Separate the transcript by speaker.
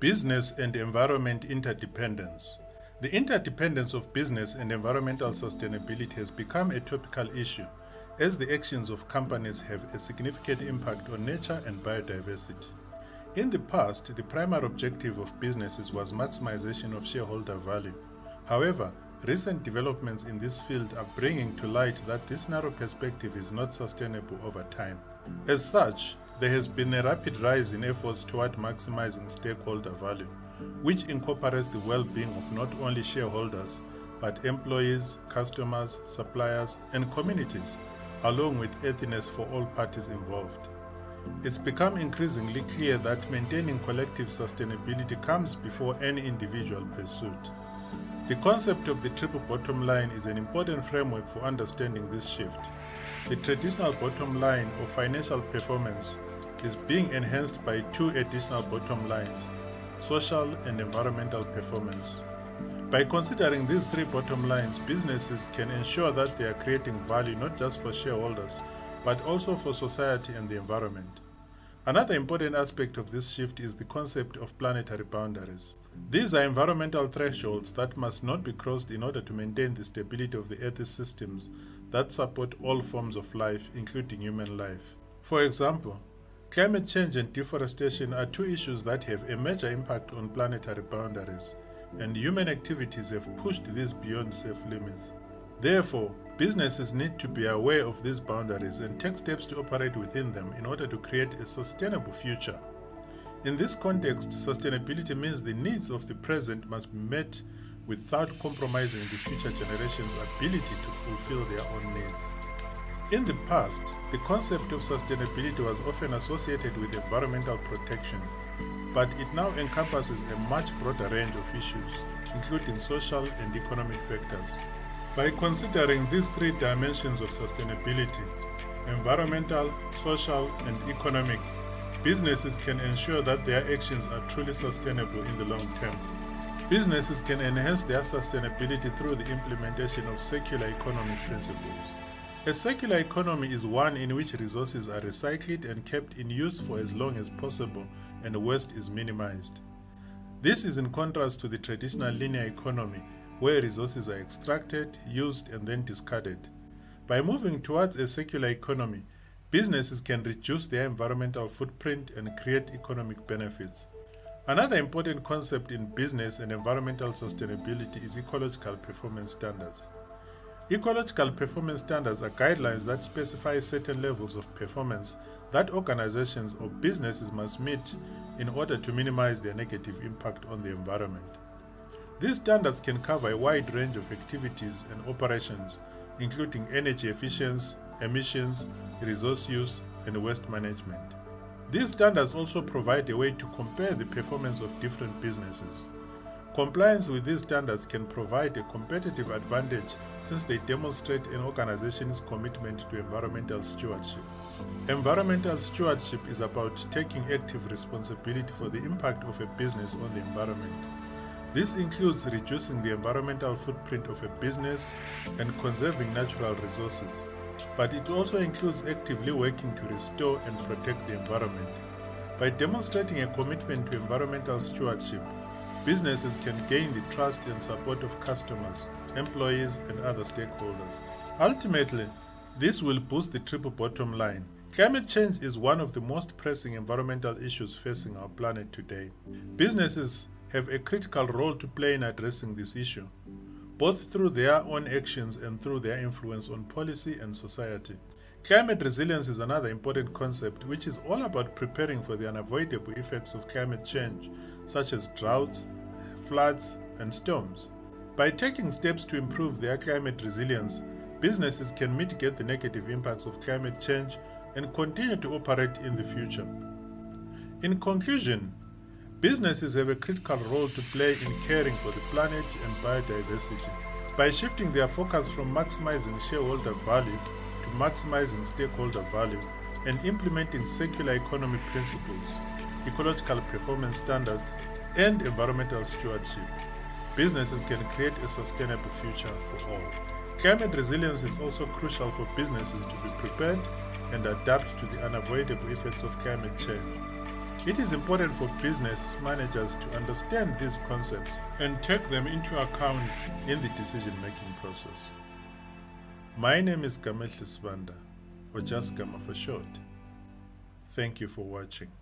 Speaker 1: Business and environment interdependence. The interdependence of business and environmental sustainability has become a topical issue as the actions of companies have a significant impact on nature and biodiversity. In the past, the primary objective of businesses was maximization of shareholder value. However, recent developments in this field are bringing to light that this narrow perspective is not sustainable over time. As such, there has been a rapid rise in efforts toward maximizing stakeholder value, which incorporates the well-being of not only shareholders, but employees, customers, suppliers, and communities, along with ethics for all parties involved. It's become increasingly clear that maintaining collective sustainability comes before any individual pursuit. The concept of the triple bottom line is an important framework for understanding this shift. The traditional bottom line of financial performance is being enhanced by two additional bottom lines: social and environmental performance. By considering these three bottom lines, businesses can ensure that they are creating value not just for shareholders, but also for society and the environment. Another important aspect of this shift is the concept of planetary boundaries. These are environmental thresholds that must not be crossed in order to maintain the stability of the Earth's systems that support all forms of life, including human life. For example, climate change and deforestation are two issues that have a major impact on planetary boundaries, and human activities have pushed these beyond safe limits. Therefore, businesses need to be aware of these boundaries and take steps to operate within them in order to create a sustainable future. In this context, sustainability means the needs of the present must be met without compromising the future generations' ability to fulfill their own needs. In the past, the concept of sustainability was often associated with environmental protection, but it now encompasses a much broader range of issues, including social and economic factors. By considering these three dimensions of sustainability, environmental, social, and economic, businesses can ensure that their actions are truly sustainable in the long term. Businesses can enhance their sustainability through the implementation of circular economy principles. A circular economy is one in which resources are recycled and kept in use for as long as possible and waste is minimized. This is in contrast to the traditional linear economy, where resources are extracted, used, and then discarded. By moving towards a circular economy, businesses can reduce their environmental footprint and create economic benefits. Another important concept in business and environmental sustainability is ecological performance standards. Ecological performance standards are guidelines that specify certain levels of performance that organizations or businesses must meet in order to minimize their negative impact on the environment. These standards can cover a wide range of activities and operations, including energy efficiency, emissions, resource use, and waste management. These standards also provide a way to compare the performance of different businesses. Compliance with these standards can provide a competitive advantage since they demonstrate an organization's commitment to environmental stewardship. Environmental stewardship is about taking active responsibility for the impact of a business on the environment. This includes reducing the environmental footprint of a business and conserving natural resources, but it also includes actively working to restore and protect the environment. By demonstrating a commitment to environmental stewardship, businesses can gain the trust and support of customers, employees, and other stakeholders. Ultimately, this will boost the triple bottom line. Climate change is one of the most pressing environmental issues facing our planet today. Businesses have a critical role to play in addressing this issue, both through their own actions and through their influence on policy and society. Climate resilience is another important concept, which is all about preparing for the unavoidable effects of climate change, such as droughts, floods, and storms. By taking steps to improve their climate resilience, businesses can mitigate the negative impacts of climate change and continue to operate in the future. In conclusion, businesses have a critical role to play in caring for the planet and biodiversity. By shifting their focus from maximizing shareholder value to maximizing stakeholder value and implementing circular economy principles, ecological performance standards, and environmental stewardship, businesses can create a sustainable future for all. Climate resilience is also crucial for businesses to be prepared and adapt to the unavoidable effects of climate change. It is important for business managers to understand these concepts and take them into account in the decision-making process. My name is Gamehle Sibanda, or just Gama for short. Thank you for watching.